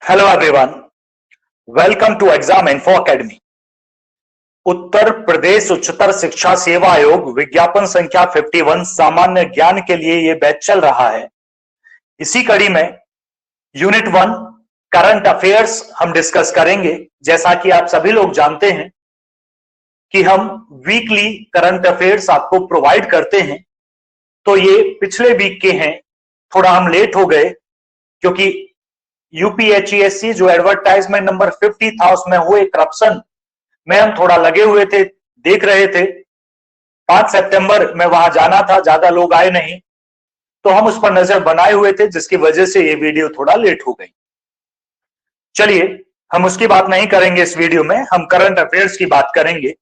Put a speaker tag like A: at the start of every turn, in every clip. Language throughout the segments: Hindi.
A: Hello everyone, welcome to exam info academy. Uttar Pradesh उच्चतर शिक्षा सेवा आयोग विज्ञापन संख्या 51 सामान्य ज्ञान के लिए यह बैच चल रहा है। इसी कड़ी में यूनिट 1 करंट अफेयर्स हम डिस्कस करेंगे। जैसा कि आप सभी लोग जानते हैं कि हम वीकली करंट अफेयर्स आपको प्रोवाइड करते हैं, तो ये पिछले वीक के हैं। थोड़ा हम लेट हो गए क्योंकि यूपीएचईएससी जो एडवर्टाइजमेंट नंबर 50 था उसमें हुए करप्शन में हम थोड़ा लगे हुए थे, देख रहे थे। 5 सितंबर में वहां जाना था, ज्यादा लोग आए नहीं, तो हम उस पर नजर बनाए हुए थे, जिसकी वजह से ये वीडियो थोड़ा लेट हो गई। चलिए, हम उसकी बात नहीं करेंगे इस वीडियो में, हम करंट अफेयर्स की बात करेंगे।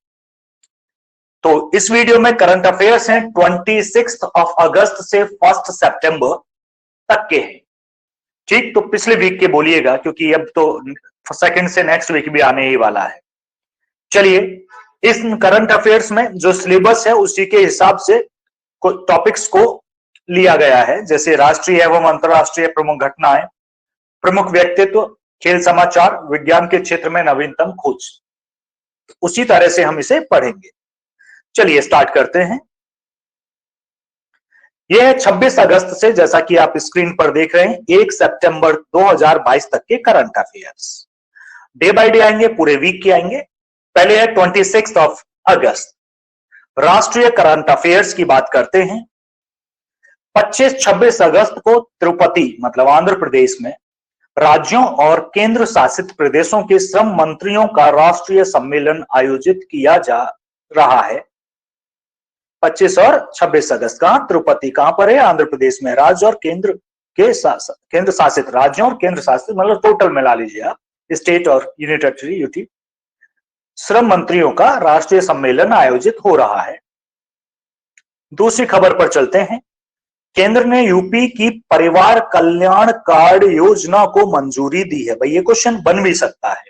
A: तो इस वीडियो में करंट अफेयर्स हैं 26 अगस्त से 1 सितंबर तक के हैं। ठीक, तो पिछले वीक के बोलिएगा क्योंकि अब तो सेकंड से नेक्स्ट वीक भी आने ही वाला है। चलिए, इस करंट अफेयर्स में जो सिलेबस है उसी के हिसाब से टॉपिक्स को लिया गया है, जैसे राष्ट्रीय एवं अंतरराष्ट्रीय प्रमुख घटनाएं, प्रमुख व्यक्तित्व, खेल समाचार, विज्ञान के क्षेत्र में नवीनतम खोज। उसी तरह से हम इसे पढ़ेंगे। चलिए स्टार्ट करते हैं। यह है 26 अगस्त से, जैसा कि आप स्क्रीन पर देख रहे हैं, 1 सितंबर 2022 तक के current affairs. Day by day आएंगे, पूरे वीक के आएंगे। पहले है 26 अगस्त, राष्ट्रीय करंट अफेयर्स की बात करते हैं। 25-26 अगस्त को तिरुपति मतलब आंध्र प्रदेश में राज्यों और केंद्र शासित प्रदेशों के श्रम मंत्रियों का राष्ट्रीय सम्मेलन आयोजित किया जा रहा है। 25 और 26 अगस्त का तिरुपति कहां पर है? आंध्र प्रदेश में। राज्य और केंद्र शासित राज्यों और केंद्र शासित मतलब टोटल मिला लीजिए आप, स्टेट और यूनियन टेरिटरी यूटी, श्रम मंत्रियों का राष्ट्रीय सम्मेलन आयोजित हो रहा है। दूसरी खबर पर चलते हैं। केंद्र ने यूपी की परिवार कल्याण कार्ड योजना को मंजूरी दी है। भाई ये क्वेश्चन बन भी सकता है।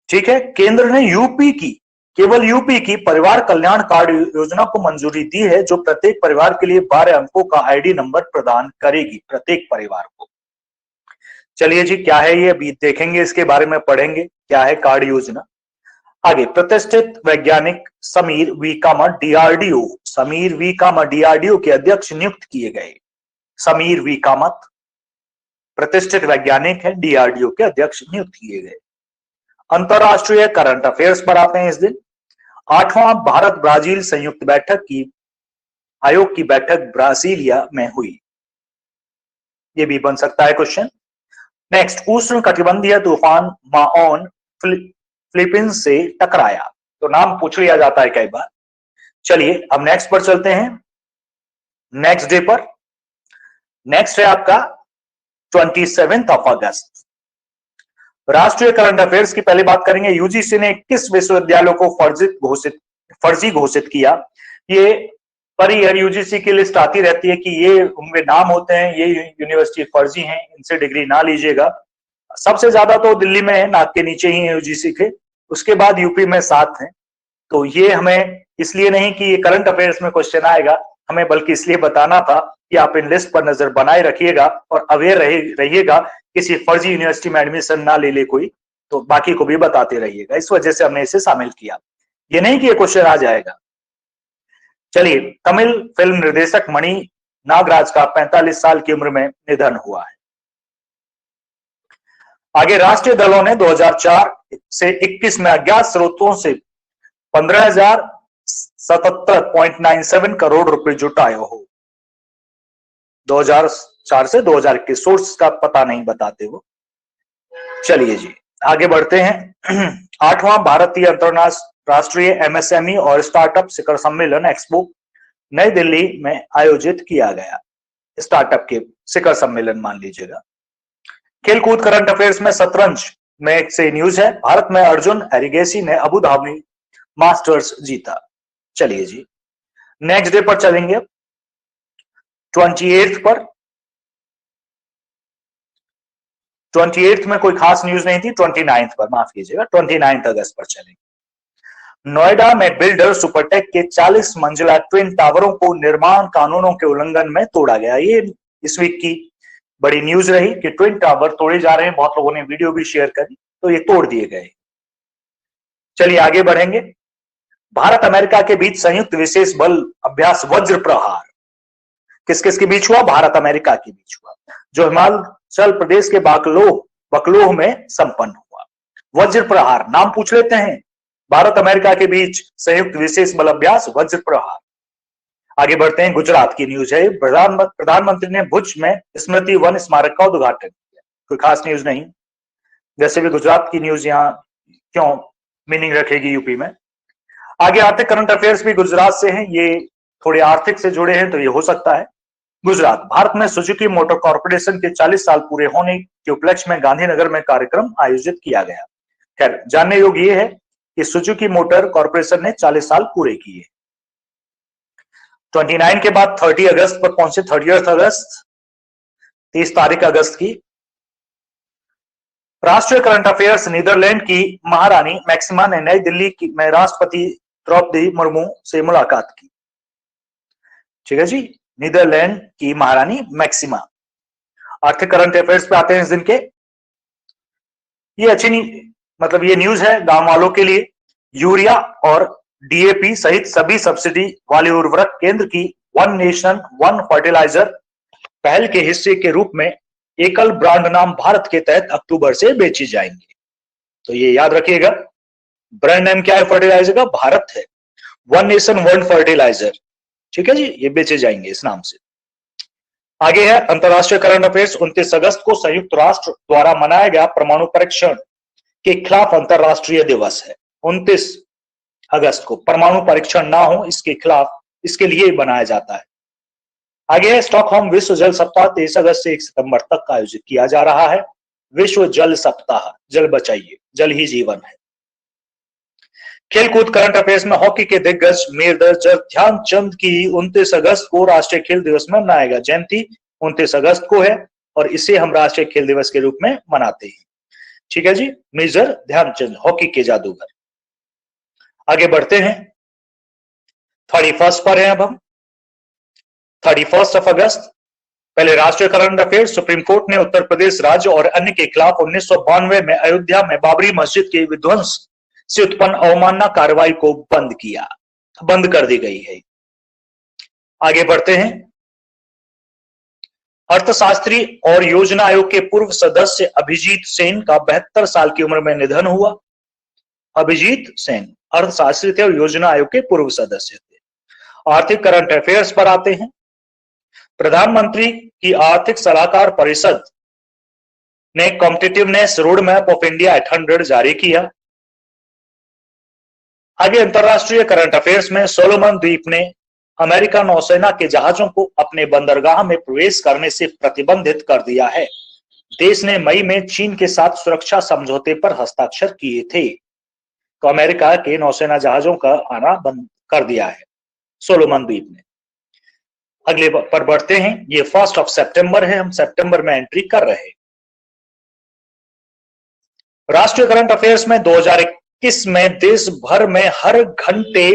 A: ठीक है, केंद्र ने केवल यूपी की परिवार कल्याण कार्ड योजना को मंजूरी दी है, जो प्रत्येक परिवार के लिए 12 अंकों का आईडी नंबर प्रदान करेगी प्रत्येक परिवार को। चलिए जी, क्या है ये अभी देखेंगे, इसके बारे में पढ़ेंगे क्या है कार्ड योजना। आगे, प्रतिष्ठित वैज्ञानिक समीर वी कामत डीआरडीओ के अध्यक्ष नियुक्त किए गए। समीर वी कामत प्रतिष्ठित वैज्ञानिक है, डीआरडीओ के अध्यक्ष नियुक्त किए गए। अंतरराष्ट्रीय करंट अफेयर्स पर आते हैं इस दिन। 8वां भारत ब्राजील संयुक्त आयोग की बैठक ब्राजीलिया में हुई। ये भी बन सकता है क्वेश्चन। नेक्स्ट, उष्ण कटिबंधीय तूफान माओन फिलीपींस से टकराया। तो नाम पूछ लिया जाता है कई बार। चलिए अब नेक्स्ट पर चलते हैं। नेक्स्ट डे पर नेक्स्ट है आपका 27 अगस्त। राष्ट्रीय करंट अफेयर्स की पहले बात करेंगे। यूजीसी ने 21 विश्वविद्यालयों को फर्जी घोषित किया। ये पर ईयर यूजीसी की लिस्ट आती रहती है कि ये उनके नाम होते हैं, ये यूनिवर्सिटी फर्जी हैं, इनसे डिग्री ना लीजिएगा। सबसे ज्यादा तो दिल्ली में है, नाक के नीचे ही है यूजीसी के। उसके बाद यूपी में 7 हैं। तो ये हमें इसलिए नहीं कि ये करंट अफेयर्स में क्वेश्चन आएगा, हमें बल्कि इसलिए बताना था कि आप इन लिस्ट पर नजर बनाए रखिएगा और अवेयर रहिएगा, किसी फर्जी यूनिवर्सिटी में एडमिशन ना ले ले कोई, तो बाकी को भी बताते रहिएगा। इस वजह से हमने इसे शामिल किया, ये नहीं कि ये क्वेश्चन आ जाएगा। चलिए, तमिल फिल्म निर्देशक मणि नागराज का 45 साल की उम्र में निधन हुआ है। आगे, राष्ट्रीय दलों ने 2004 से 21 में अज्ञात स्रोतों से 15,077.97 करोड़ रुपए जुटाए हो। 2004 से 2021 सोर्स का पता नहीं बताते वो। चलिए जी आगे बढ़ते हैं। 8वां भारतीय अंतरराष्ट्रीय एमएसएमई और स्टार्टअप शिखर सम्मेलन एक्सपो नई दिल्ली में आयोजित किया गया। स्टार्टअप के शिखर सम्मेलन मान लीजिएगा। खेलकूद करंट अफेयर्स में शतरंज में एक से न्यूज है। भारत में अर्जुन एरिगेसी ने अबू धाबी मास्टर्स जीता। चलिए जी नेक्स्ट डे पर चलेंगे। 28 पर 28 में कोई खास न्यूज नहीं थी। 29 पर माफ कीजिएगा, 29 अगस्त पर चलेंगे। नोएडा में बिल्डर सुपरटेक के 40 मंजिला ट्विन टावरों को निर्माण कानूनों के उल्लंघन में तोड़ा गया। ये इस वीक की बड़ी न्यूज रही कि ट्विन टावर तोड़े जा रहे हैं, बहुत लोगों ने वीडियो भी शेयर करी, तो ये तोड़ दिए गए। चलिए आगे बढ़ेंगे। भारत अमेरिका के बीच संयुक्त विशेष बल अभ्यास वज्र प्रहार किस किस के बीच हुआ? भारत अमेरिका के बीच हुआ, जो हिमाचल प्रदेश के बकलोह में संपन्न हुआ। वज्र प्रहार नाम पूछ लेते हैं, भारत अमेरिका के बीच संयुक्त विशेष बल अभ्यास वज्र प्रहार। आगे बढ़ते हैं, गुजरात की न्यूज है। प्रधानमंत्री ने भुज में स्मृति वन स्मारक का उद्घाटन किया। कोई खास न्यूज नहीं, वैसे भी गुजरात की न्यूज यहाँ क्यों मीनिंग रखेगी यूपी में। आगे आते, करंट अफेयर्स भी गुजरात से हैं, ये थोड़े आर्थिक से जुड़े हैं तो ये हो सकता है। गुजरात, भारत में सुजुकी मोटर कॉर्पोरेशन के 40 साल पूरे होने के उपलक्ष्य में गांधीनगर में कार्यक्रम आयोजित किया गया। खैर, जानने योग्य ये है कि सुजुकी मोटर कॉर्पोरेशन ने 40 साल पूरे किए। 29 के बाद 30 अगस्त पर पहुंचे, 30 अगस्त, 30 तारीख अगस्त की। राष्ट्रीय करंट अफेयर्स, नीदरलैंड की महारानी मैक्सिमा ने नई दिल्ली में राष्ट्रपति द्रौपदी मुर्मू से मुलाकात की। ठीक है जी, नीदरलैंड की महारानी मैक्सिमा। आर्थिक करंट अफेयर्स पे आते हैं इस दिन के। ये अच्छी मतलब ये न्यूज है गांव वालों के लिए। यूरिया और डीएपी सहित सभी सब्सिडी वाले उर्वरक केंद्र की वन नेशन वन फर्टिलाइजर पहल के हिस्से के रूप में एकल ब्रांड नाम भारत के तहत अक्टूबर से बेची जाएंगे। तो ये याद रखिएगा, ब्रांड नेम क्या है फर्टिलाइजर का? भारत है। वन नेशन वन फर्टिलाइजर, ठीक है जी, ये बेचे जाएंगे इस नाम से। आगे है अंतरराष्ट्रीय करंट अफेयर्स। 29 अगस्त को संयुक्त राष्ट्र द्वारा मनाया गया परमाणु परीक्षण के खिलाफ अंतरराष्ट्रीय दिवस है। 29 अगस्त को परमाणु परीक्षण ना हो इसके खिलाफ, इसके लिए बनाया जाता है। आगे है स्टॉकहोम विश्व जल सप्ताह 23 अगस्त से 1 सितंबर तक आयोजित किया जा रहा है। विश्व जल सप्ताह, जल बचाइए, जल ही जीवन है। खेलकूद करंट अफेयर्स में हॉकी के दिग्गज मेजर ध्यानचंद की 29 अगस्त को राष्ट्रीय खेल दिवस में मनाएगा। जयंती 29 अगस्त को है और इसे हम राष्ट्रीय खेल दिवस के रूप में मनाते हैं। ठीक है जी, मेजर ध्यानचंद हॉकी के जादूगर। आगे बढ़ते हैं, 31 पर है अब हम, 31 अगस्त। पहले राष्ट्रीय करंट अफेयर्स। सुप्रीम कोर्ट ने उत्तर प्रदेश राज्य और अन्य के खिलाफ 1992 में अयोध्या में बाबरी मस्जिद के विध्वंस से उत्पन्न अवमानना कार्रवाई को बंद कर दी गई है। आगे बढ़ते हैं, अर्थशास्त्री और योजना आयोग के पूर्व सदस्य अभिजीत सेन का 72 साल की उम्र में निधन हुआ। अभिजीत सेन अर्थशास्त्री थे और योजना आयोग के पूर्व सदस्य थे। आर्थिक करंट अफेयर्स पर आते हैं। प्रधानमंत्री की आर्थिक सलाहकार परिषद ने competitiveness road map of India 800 जारी किया। आगे अंतरराष्ट्रीय करंट अफेयर्स में सोलोमन द्वीप ने अमेरिका नौसेना के जहाजों को अपने बंदरगाह में प्रवेश करने से प्रतिबंधित कर दिया है। देश ने मई में चीन के साथ सुरक्षा समझौते पर हस्ताक्षर किए थे, तो अमेरिका के नौसेना जहाजों का आना बंद कर दिया है सोलोमन द्वीप ने। अगले पर बढ़ते हैं, ये 1 सितंबर है, हम सितंबर में एंट्री कर रहे हैं। राष्ट्रीय करंट अफेयर्स में 2021 में देश भर में हर घंटे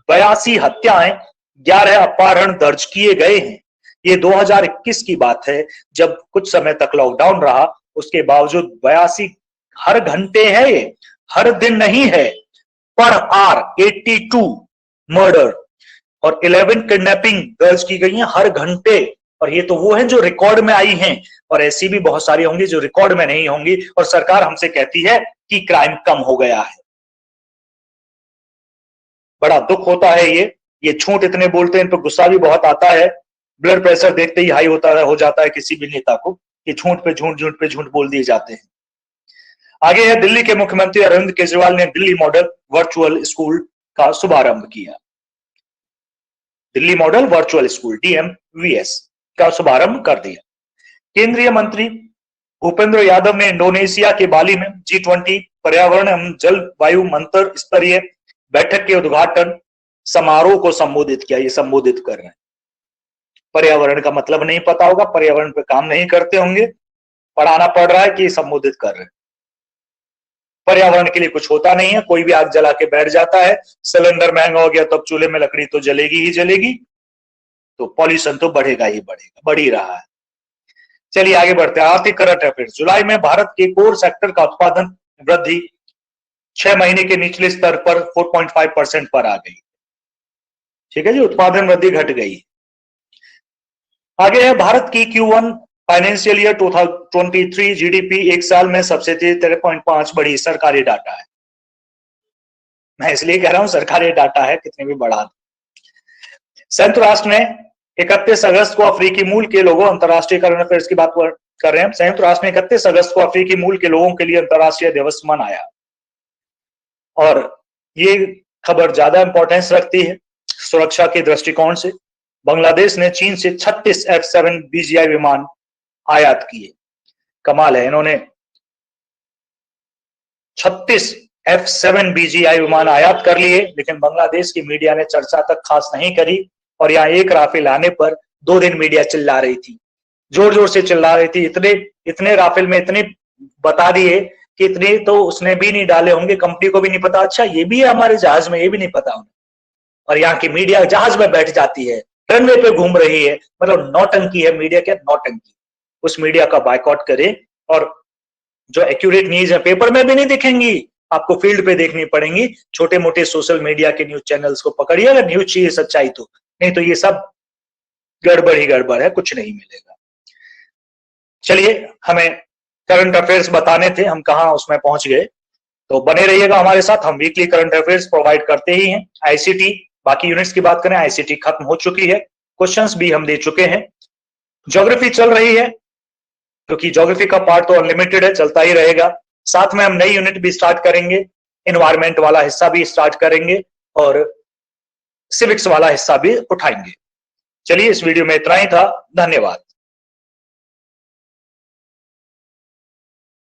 A: 82 हत्याएं, 11 अपहरण दर्ज किए गए हैं। ये 2021 की बात है, जब कुछ समय तक लॉकडाउन रहा, उसके बावजूद 82 हर घंटे है, ये हर दिन नहीं है। पर आर 82 मर्डर और 11 किडनैपिंग दर्ज की गई हैं हर घंटे। और ये तो वो हैं जो रिकॉर्ड में आई हैं, और ऐसी भी बहुत सारी होंगी जो रिकॉर्ड में नहीं होंगी, और सरकार हमसे कहती है कि क्राइम कम हो गया है। बड़ा दुख होता है ये झूठ इतने बोलते हैं, इन पर गुस्सा भी बहुत आता है। ब्लड प्रेशर देखते ही हाई हो जाता है किसी भी नेता को, कि झूठ पे झूठ बोल दिए जाते हैं। आगे है, दिल्ली के मुख्यमंत्री अरविंद केजरीवाल ने दिल्ली मॉडल वर्चुअल स्कूल का शुभारंभ किया। Delhi model virtual school DMVS का शुभारंभ कर दिया। केंद्रीय मंत्री भूपेंद्र यादव ने इंडोनेशिया के बाली में G20 पर्यावरण एवं जलवायु मंत्र स्तरीय बैठक के उद्घाटन समारोह को संबोधित किया। ये संबोधित कर रहे हैं, पर्यावरण का मतलब नहीं पता होगा, पर्यावरण पे काम नहीं करते होंगे, पढ़ाना पड़ रहा है कि संबोधित कर रहे हैं। पर्यावरण के लिए कुछ होता नहीं है, कोई भी आग जला के बैठ जाता है, सिलेंडर महंगा हो गया तो अब चूल्हे में लकड़ी तो जलेगी ही जलेगी, तो पॉल्यूशन तो बढ़ेगा ही बढ़ेगा, बढ़ ही रहा है। चलिए आगे बढ़ते हैं। आर्थिक करंट अफेयर्स। जुलाई में भारत के कोर सेक्टर का उत्पादन वृद्धि 6 महीने के निचले स्तर पर 4.5% पर आ गई। ठीक है जी, उत्पादन वृद्धि घट गई। आगे है भारत की Q1 फाइनेंशियल ईयर 2023 जीडीपी एक साल में सबसे तेज 13.5 बढ़ी। सरकारी डाटा है, मैं इसलिए कह रहा हूं सरकारी डाटा है, कितने भी बढ़ा दो। संयुक्त राष्ट्र ने 31 अगस्त को अफ्रीकी मूल के लोगों, अंतर्राष्ट्रीय करंट अफेयर्स की बात कर रहे हैं। संयुक्त राष्ट्र ने 31 अगस्त को अफ्रीकी मूल के लोगों के लिए अंतर्राष्ट्रीय दिवस मनाया, और ये खबर ज्यादा इंपॉर्टेंस रखती है सुरक्षा के दृष्टिकोण से। बांग्लादेश ने चीन से 36 F7 BGI विमान आयात किए। कमाल है, इन्होंने 36 F7 BGI विमान आयात कर लिए, लेकिन बांग्लादेश की मीडिया ने चर्चा तक खास नहीं करी। और यहाँ एक राफेल आने पर 2 दिन मीडिया चिल्ला रही थी, जोर जोर से चिल्ला रही थी। इतने राफेल में इतने बता दिए कि इतने तो उसने भी नहीं डाले होंगे, कंपनी को भी नहीं पता। अच्छा ये भी है हमारे जहाज में, ये भी नहीं पता उन्हें। और यहाँ की मीडिया जहाज में बैठ जाती है, रनवे पे घूम रही है। मतलब नौटंकी है मीडिया, क्या नौटंकी। उस मीडिया का बायकॉट करें, और जो एक्यूरेट न्यूज है पेपर में भी नहीं दिखेंगी, आपको फील्ड पे देखनी पड़ेंगी। छोटे मोटे सोशल मीडिया के न्यूज चैनल्स को पकड़िए, अगर न्यूज चाहिए सच्चाई तो, नहीं तो ये सब गड़बड़ ही गड़बड़ है, कुछ नहीं मिलेगा। चलिए, हमें करंट अफेयर्स बताने थे, हम कहाँ उसमें पहुंच गए। तो बने रहिएगा हमारे साथ, हम वीकली करंट अफेयर्स प्रोवाइड करते ही हैं। आईसीटी, बाकी यूनिट्स की बात करें, आईसीटी खत्म हो चुकी है, क्वेश्चंस भी हम दे चुके हैं। ज्योग्राफी चल रही है, क्योंकि ज्योग्राफी का पार्ट तो अनलिमिटेड है, चलता ही रहेगा। साथ में हम नई यूनिट भी स्टार्ट करेंगे, एनवायरमेंट वाला हिस्सा भी स्टार्ट करेंगे, और सिविक्स वाला हिस्सा भी उठाएंगे। चलिए, इस वीडियो में इतना ही था। धन्यवाद।